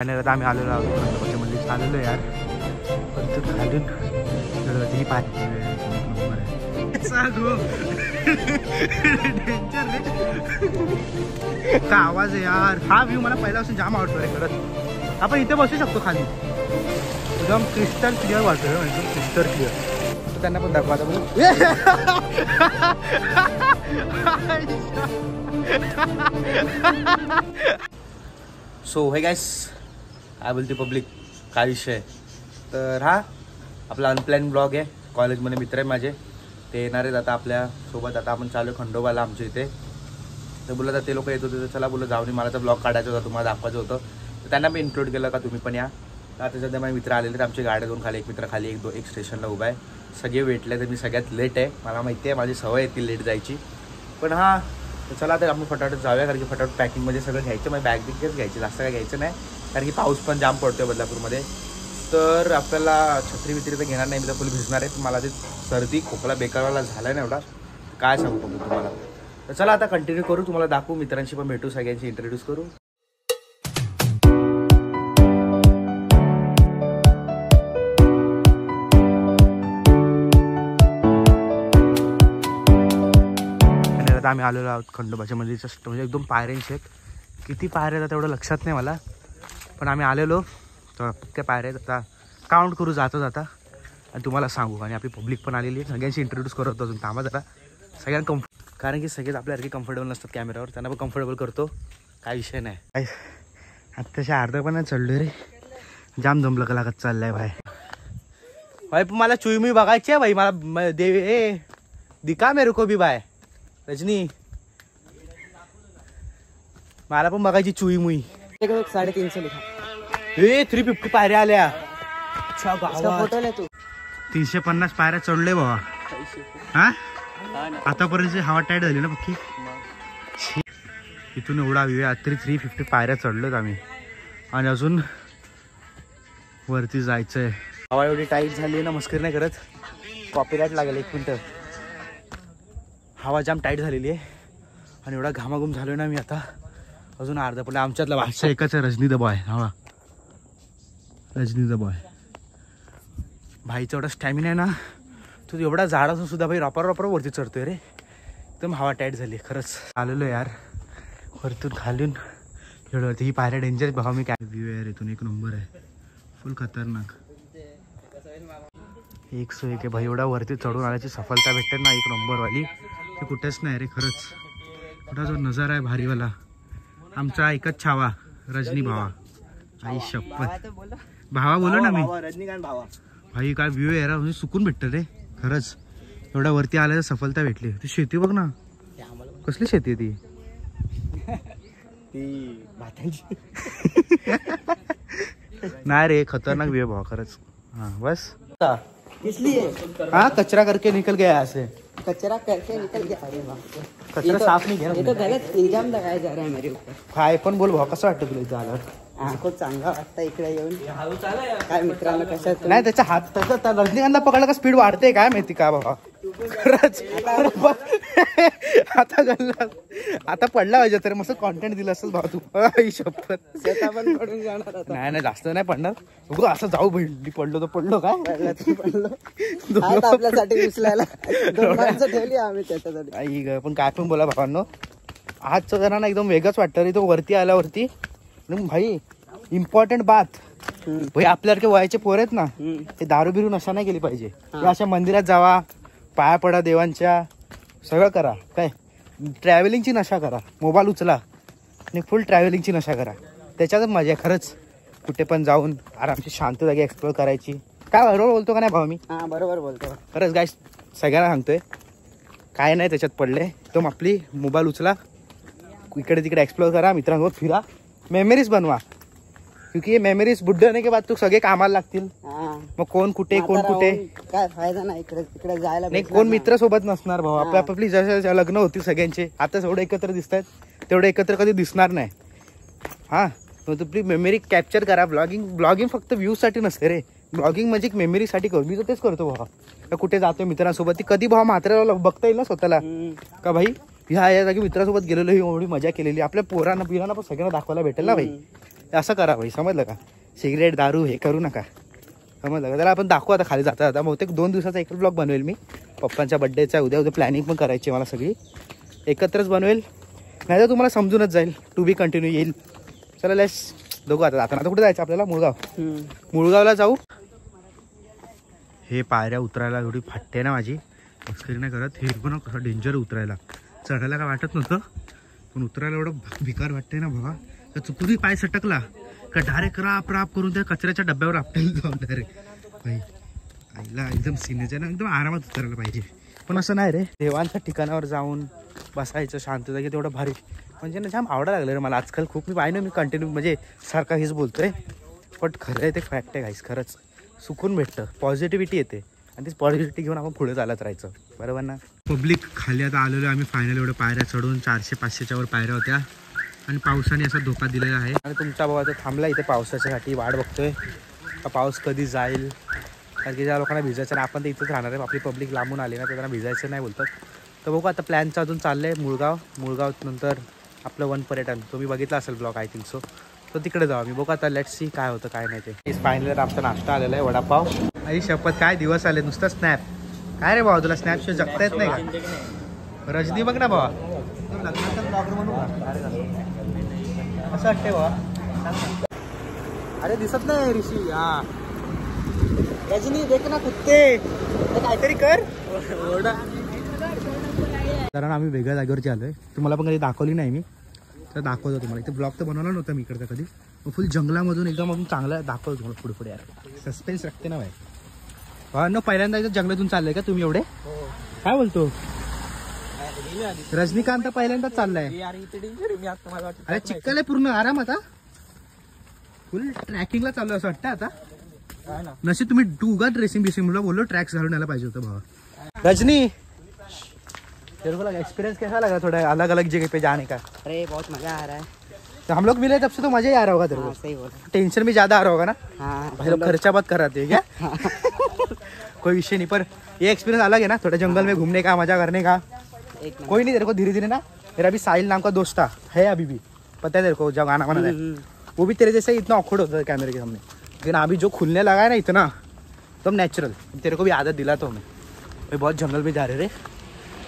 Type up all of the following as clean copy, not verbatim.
आणि आता आम्ही आलेलो आहोत खंडोबाच्या मंदिरात आलेलो यार. परत खालून गणपती पाहिजे नंबर आहे का आवाज आहे यार. हा व्ह्यू मला पहिल्यापासून जाम आवडतो रे खरंच. आपण इथे बसू शकतो खाली, एकदम क्रिस्टल क्लिअर वाटतोय, एकदम क्रिस्टल क्लिअर. त्यांना पण दाखवा आता. सो हे गाइस, काय बोलते पब्लिक, काय विषय. तर हा आपला अनप्लॅन ब्लॉग आहे. कॉलेजमध्ये मित्र आहे माझे, ते येणार आहेत आता आपल्यासोबत. आता आपण चालू आहे खंडोबाला आमच्या इथे. तर बोललं तर ते लोक येत होते, तर चला बोललं जाऊन मला तर ब्लॉग काढायचा होता, तुम्हाला दाखवायचं होतं. तर त्यांना मी इन्क्लूड केलं का तुम्ही पण या. आता सध्या माझे मित्र आलेले आहेत आमची गाड्या दोन खाली. एक मित्र खाली एक स्टेशनला उभा आहे. सगळे वेटले, तर मी सगळ्यात लेट आहे. मला माहिती आहे माझी सवय येते लेट जायची. पण हा चला तर आपण फटाफट जाऊया, कारण की फटाफट पॅकिंगमध्ये सगळं घ्यायचं. माझी बॅग बिगच घ्यायची, जास्त काय घ्यायचं नाही, कारण की पाऊस पण जाम पडतोय बदलापूरमध्ये. तर आपल्याला छत्री वित्री तर घेणार नाही, मी तर फुल भिजणार आहे. मला ते सर्दी खोकला बेकारवाला झाला नाही एवढा, काय सांगू तुम्हाला. तर चला आता कंटिन्यू करू, तुम्हाला दाखवू, मित्रांशी पण भेटू, सगळ्यांशी इंट्रोड्यूस करू. आता आम्ही आलेलो आहोत खंडोबाच्या मंदिरच्या, म्हणजे एकदम पायऱ्यांचे आहेत. किती पायऱ्या आहेत तेवढं लक्षात नाही मला, पण आम्ही आलेलो तर पक्क्या पायऱ्या आहेत. आता काउंट करू जाता जाता आणि तुम्हाला सांगू. आणि आपली पब्लिक पण आलेली आहे, सगळ्यांशी इंट्रोड्यूस करत अजून थांबा जरा. सगळ्यांना कारण की सगळेच आपल्यासारखे कम्फर्टेबल नसतात कॅमेऱ्यावर, त्यांना पण कम्फर्टेबल करतो, काय विषय नाही. आत्ताच्या अर्धा पण चढलो रे, जाम जमलं का लागत चाललंय भाई. भाई पण मला चुईमुई बघायची आहे भाई, मला देव ए दिका मेरे को भी भाई. रजनी मला पण बघायची चुई मुई. 350 लिखा. 350 पायऱ्या आल्या. अच्छा फोटो ले तू. 350 पायऱ्या चढले बाबा. हा आतापर्यंत हवा टाईट झाली ना पक्की. इथून एवढा व्ह्यू आहे. तरी 350 पायऱ्या चढलोत आम्ही, आणि अजून वरती जायचंय. हवा एवढी टाईट झाली ना, मस्करी नाही करत, कॉपीराईट लागेल. 1 मिनिट, हवा जाम टाईट झालेली आहे आणि एवढा घामाघूम झालोय ना मी आता. अजून अर्धा पण आमच्यातला भाषा एकच आहे, रजनी द बॉय. हवा रजनी द बॉय. भाईचा एवढा स्टॅमिना आहे ना, तो एवढा झाड असून सुद्धा भाई रॉपर वरती चढतोय रे. एकदम हवा टाईट झाली खरंच. आलेलो यार वरतून खालून एवढं. ही पायऱ्या डेंजर भावा. मी काय व्ह्यू यार इथून एक नंबर आहे, फुल खतरनाक. 101 आहे भाई. एवढा वरती चढून आल्याची सफलता भेटते ना, 1 नंबरवाली, ते कुठेच नाही रे खरंच. कुठा जो नजारा आहे भारीवाला. आमचा एकच छावा रजनी भावा. आई शपथ भावा बोलो ना मी. रजनीकांत भावा भाई काय व्ह्यू आहे म्हणजे सुकून भेटतं रे खरंच. एवढा वरती आल्याला सफलता भेटली. ती शेती बघ ना, कसली शेती आहे ती भातांची. नाही रे खतरनाक व्ह्यू भावा खरंच. हा बस इसलिए हाँ कचरा करके निकल गया ऐसे. कचरा करके निकल गया. अरे वाह, कचरा साफ नहीं ये तो गलत इल्जाम लगाया जा रहा है मेरे ऊपर. काय पण बोल भावा, कसं वाटतं तुला इथं आल्यावर. खूप चांगला वाटतं इकडे येऊन. काय मित्रांनो कशा आहेत? नाही त्याचा हात तसा रजनीकांतला पकडला का स्पीड वाढते काय माहिती का बाबा खरंच. आता गल्ला आता पडला पाहिजे तर मस्त कॉन्टेंट दिलं असेल भाऊ तू. शपथ पण पडून जाणार आता. नाही जास्त नाही पडणार. बघू असं जाऊ भेटली. पडलो तर पडलो काय पडलो आपल्यासाठी उचलायला 2 माणसं ठेवली आम्ही त्याच्यासाठी. पण काय पण बोला भावांनो, आजचं जरा ना एकदम वेगळंच वाटतं रे तो वरती आल्यावरती. भाई इम्पॉर्टंट बात भाई, आपल्यासारखे वयाचे पोर आहेत ना, ते दारू बिरू नशा नाही केली पाहिजे. अशा मंदिरात जावा, पाया पडा देवांच्या, सगळं करा. काय ट्रॅव्हलिंगची नशा करा, मोबाईल उचला आणि फुल ट्रॅव्हलिंगची नशा करा. त्याच्यातच मजा आहे खरंच. कुठे पण जाऊन आरामशी शांत जागी एक्सप्लोर करायची. काय बरोबर बोलतो का नाही भाऊ मी? हा बरोबर बोलतो खरंच गाईस, सगळ्यांना सांगतोय काय नाही त्याच्यात पडले. तो आपली मोबाईल उचला, इकडे तिकडे एक्सप्लोर करा, मित्रांसोबत फिरा, मेमरीज बनवा. क्योंकि ये मेमरीज बुड्ढे होने के बाद तो सगळे कामाला लागतील. मग कोण कुठे कोण कुठे काय फायदा नाही इकडे तिकडे जायला. नाही कोण मित्र सोबत नसणार भाऊ. आपली जसं लग्न होती सगळ्यांचे, आता एवढे एकत्र दिसत आहेत तेवढे एकत्र कधी दिसणार नाही. हा मग आपली मेमरी कॅप्चर करा. ब्लॉगिंग फक्त व्ह्यूज साठी नसते रे. ब्लॉगिंग म्हणजे एक मेमरीसाठी करू. मी तर तेच करतो भावा. कुठे जातोय मित्रांसोबत, ती कधी भावा म्हाताऱ्याला बघता येईल ना स्वतःला का भाई ह्या जागी मित्रासोबत गेलेलो, ही एवढी मजा केलेली. आपल्या पोरांना पिरांना पण सगळ्यांना दाखवायला भेटेल ना भाई. असं करा भाई, समजलं का? सिगरेट दारू हे करू नका, समजलं का? त्याला आपण दाखवू आता खाली जाता जाता. बहुतेक 2 दिवसाचा एक ब्लॉग बनवेल मी. पप्पांच्या बड्डेचा उद्या प्लॅनिंग पण करायची मला सगळी एकत्रच बनवेल, नाही तर तुम्हाला समजूनच जाईल. टू बी कंटिन्यू येईल. चला लेट्स बघू आता आता कुठे जायचं आपल्याला? मुळगावला जाऊ. हे पायऱ्या उतरायला एवढी फाटते ना माझी, मस्करी नाही करत. हे पण कसं डेंजर उतरायला, चढायला काय वाटत नव्हतं पण उतरायला एवढं भिकार वाटते ना बाबा. तर चुकूनही पाय सटकला का डायरेक्ट राप राप करून त्या कचऱ्याच्या डब्यावर आपल्याला जाऊन डायरेक्ट भाई आईला एकदम सिनेच्या ना एकदम आरामात उतरायला पाहिजे. पण असं नाही रे, देवांच्या ठिकाणावर जाऊन बसायचं शांतता की तेवढं भारी. म्हणजे ना जाम आवडायला लागलं रे मला आजकाल खूप. मी पाहिजे मी कंटिन्यू म्हणजे सारखा हेच बोलतोय, पण खरं आहे ते फॅक्ट आहे गाईस. खरंच सुकून भेटतं, पॉझिटिव्हिटी येते आणि ती पॉझिटिव्हिटी घेऊन आपण पुढे चालत राहायचं, बरोबर ना? पब्लिक खाली आता आलेलो आम्ही फायनल. एवढं पायऱ्या चढून 400-500च्या वर पायऱ्या होत्या आणि पावसाने असा धोका दिलेला आहे. आणि तुमचा बाबा तर थांबला इथे पावसाच्यासाठी वाट बघतोय का पाऊस कधी जाईल, कारण की ज्या लोकांना भिजायचं आणि आपण तर इथंच राहणार आहे. आपली पब्लिक लांबून आली ना तर त्यांना भिजायचं नाही बोलतात. तर बघू आता प्लॅनचं अजून चाललं आहे मुळगाव नंतर आपलं वन पर्यटन. तुम्ही बघितला असेल ब्लॉग आय थिंक सो. तर तिकडे जाऊ आम्ही. बघू आता लेट्स सी काय होतं काय नाही ते. फायनल आमचा नाश्ता आलेला आहे वडापाव. आई शपथ काय दिवस आले, नुसतं स्नॅप. काय रे भावा तुला स्नॅपशिवाय जगता येत नाही का? रजनी बघ ना भावा, लग्नाचा ब्लॉगर म्हणू का? असं वाटतंय भावा. अरे दिसत नाही ऋषी. हा रजनी देख ना कुत्ते, काहीतरी कर. कारण आम्ही वेगळ्या जागेवरती आलोय, तुम्हाला पण कधी दाखवली नाही मी, तर दाखवतो तुम्हाला. इथे ब्लॉग तर बनवला नव्हता मी इकडचा कधी. फुल जंगलामधून एकदम आपण चांगला दाखवतो तुम्हाला पुढे पुढे. यार सस्पेन्स रखते ना भाई. हा न पहिल्यांदा इथं जंगलातून चाललंय का तुम्ही एवढे? काय बोलतो रजनीकांत? पहिल्यांदाच चाललाय. अरे चिक्कल आहे पूर्ण, आराम. आता फुल ट्रॅकिंगला चालू असं वाटतं आता. नशीब तुम्ही उगा ड्रेसिंग बिसिंग बोललो, ट्रॅक्स घालून यायला पाहिजे होतं भावा. रजनी तेरे को एक्सपीरियंस कैसा लगा थोड़ा अलग अलग जगह पे जाने का? अरे बहुत मजा आ रहा है. तो हम लोग मिले तब से तो मजा ही आ रहा होगा तेरे को. सही बोला. टेंशन भी ज्यादा आ रहा होगा ना? हाँ भाई लोग खर्चा बहुत कर रहे थे क्या? कोई विषय नहीं, पर ये एक्सपीरियंस अलग है ना, थोड़ा जंगल में घूमने का, मजा करने का. कोई नहीं तेरे को धीरे धीरे ना. मेरा भी साहिल नाम का दोस्त था, है अभी भी, पता है तेरे को, जब गाना बना है वो भी तेरे जैसे इतना ऑकवर्ड होता था कैमरे के सामने. लेकिन अभी जो खुलने लगा है ना इतना एकदम नेचुरल. तेरे को भी आदत दिला तो हमें. भाई बहुत जंगल में जा रहे रे.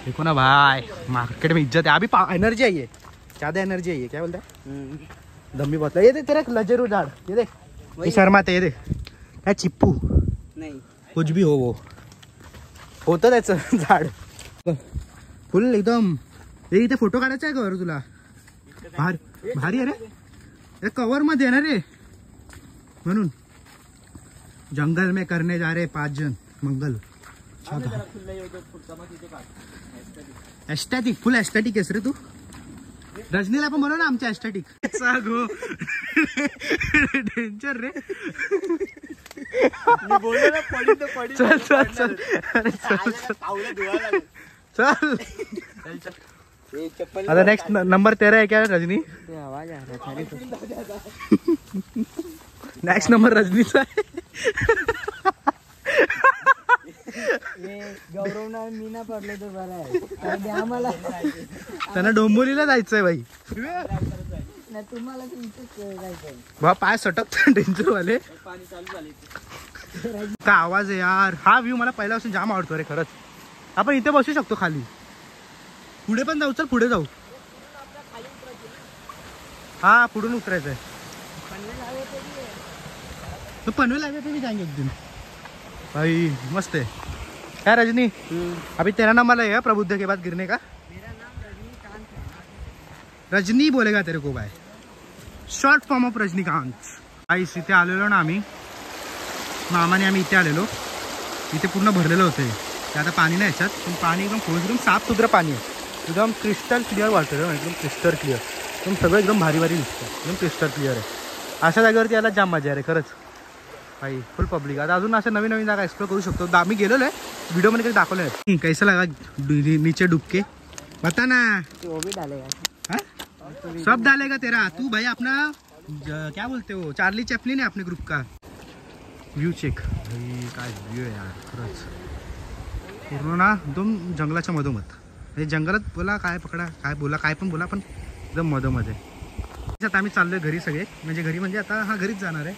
देखो ना भाई, मार्केट में इज्जत है अभी. एनर्जी आई है, ज्यादा एनर्जी आई है. क्या बोलता है? दम भी बहुत. ये देख तेरा लजेरू झाड़, ये देख ये शर्माते. ये देख काय चिप्पू नहीं, कुछ भी हो वो होतं त्याचं झाड. फुल एकदम. हे इथे फोटो काढायचा आहे कवर तुला? भारी भारी आहे रे, कवर मध्ये आहे ना रे. म्हणून जंगल में करने जा रहे 5 जन मंगल. एस्टॅटिक, फुल एस्टॅटिक आहेस रे तू. रजनीला पण म्हणू ना आमच्या एस्टॅटिक. डेंजर रे. चल चल चल चल. आता नेक्स्ट नंबर 13 है क्या रजनी? आवाज आ रहा है. नेक्स्ट नंबर रजनीचा आहे. गौरव ना मी ना पडलो तर बरं आहे. आम्हाला त्यांना डोंबोलीला जायचंय भाई. तुम्हाला जायचंय बा पाय सटक डेंजर वाले. काय आवाज आहे यार. हा व्ह्यू मला पहिल्यापासून जाम आवडतो रे खरंच. आपण इथे बसू शकतो खाली. पुढे पण जाऊ, चल पुढे जाऊ. हा पुढून उतरायचंय. तो पनवेल हाईवे पे भी जाएंगे एक दिन भाई. मस्त है. क्या रजनी? अभी तेरा नाम वाला है प्रबुद्ध के बाद गिरने का? मेरा नाम रजनीकांत है. रजनी बोलेगा तेरे को भाई, short form of Rajinikanth. Ice इथे आलेलो ना आम्ही, मामाने आम्ही इथे आलेलो. इथे पूर्ण भरलेलं होतं. ते आता पाणी नाही याच्यात, पण पाणी एकदम साफ सुथरं पाणी आहे. एकदम क्रिस्टल क्लिअर वाटतं. एकदम क्रिस्टल क्लिअर. एकदम सगळं एकदम भारी भारी दिसतं. एकदम क्रिस्टल क्लिअर आहे. अशा जागेवरती यायला जाम मजा आहे रे खरंच भाई. फुल पब्लिक. आता अजून असं नवीन नवीन जागा एक्सप्लोर करू शकतो. आम्ही गेलेलो आहे, व्हिडिओमध्ये कधी दाखवलं आहे. कैसा लगा नीचे डुबके? बता ना. वो भी डालेगा. हाँ सब डालेगा तेरा. तू भाई अपना क्या बोलते हो, चार्ली चैपलिन है अपने ग्रुप का. व्यू चेक भाई, काय व्यू आहे यार खरंच. पूर्ण ना एकदम जंगलाच्या मधोमध. म्हणजे जंगलात बोला काय पकडा काय बोला काय पण बोला, पण एकदम मधोमध आहे. आता आम्ही चाललोय घरी सगळे, म्हणजे घरी म्हणजे आता हा घरीच जाणार आहे.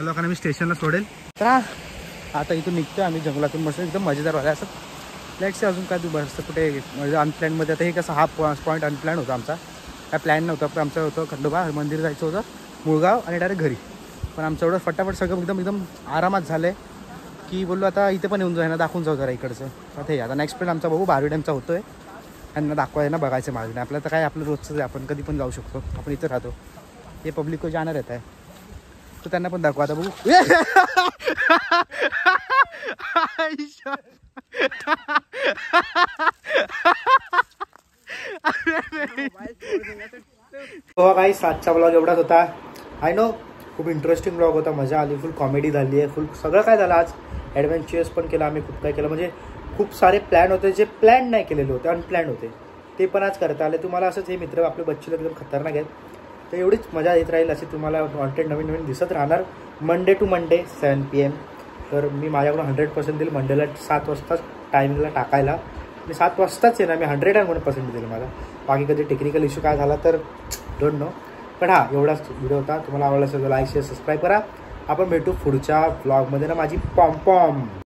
लोकांना मी स्टेशनला सोडेल. तर आता इथून निघतोय आम्ही जंगलातून. मस्त एकदम मजेदार वाला असं फ्लॅटचे अजून काय बसतं कुठे म्हणजे अनप्लॅनमध्ये. आता हे कसं हा पॉईंट अनप्लॅन होता आमचा, काय प्लॅन नव्हता. पण आमचं होतं खंडोबा मंदिर जायचं होतं, मुळगाव आणि डायरेक्ट घरी. पण आमचं एवढं फटाफट सगळं एकदम आरामात झालं आहे की बोललो आता इथे पण येऊन जाऊ, ना दाखवून जाऊ जरा इकडचं. आता हे आता नेक्स्ट प्लॅन आमचा बघू बारवी डॅमचा होतोय. यांना दाखवायला ना बघायचं मागणी. आपल्याला तर काय आपलं रोजचं आहे, आपण कधी पण जाऊ शकतो. आपण इथं राहतो. हे पब्लिक को जाणार येत आहे, तो त्यांना पण दाखवा. आता बघू. हो काही आजचा ब्लॉग एवढाच होता. आय नो खूप इंटरेस्टिंग ब्लॉग होता, मजा आली, फुल कॉमेडी झाली आहे, फुल सगळं काय झालं. आज ॲडव्हेंचर्स पण केलं आम्ही, खूप काय केलं. म्हणजे खूप सारे प्लॅन होते जे प्लॅन नाही केलेले होते, अनप्लॅन होते, ते पण आज करता आले. तुम्हाला असंच हे मित्र आपले बच्चे एकदम खतरनाक आहेत. तर एवढीच मजा येत राहील, अशी तुम्हाला कॉन्टेंट नवीन दिसत राहणार मंडे टू मंडे 7 PM. तर मी माझ्याकडून 100% देईल. मंडेला 7 वाजताच टायमिंगला टाकायला. मी 7 वाजताच आहे ना, मी 100% देईल मला. बाकी कधी टेक्निकल इश्यू काय झाला तर डोंट नो. पण हा एवढाच व्हिडिओ होता. तुम्हाला आवडला असेल तर लाईक शेअर सबस्क्राईब करा. आपण भेटू पुढच्या ब्लॉगमध्ये ना माझी पॉम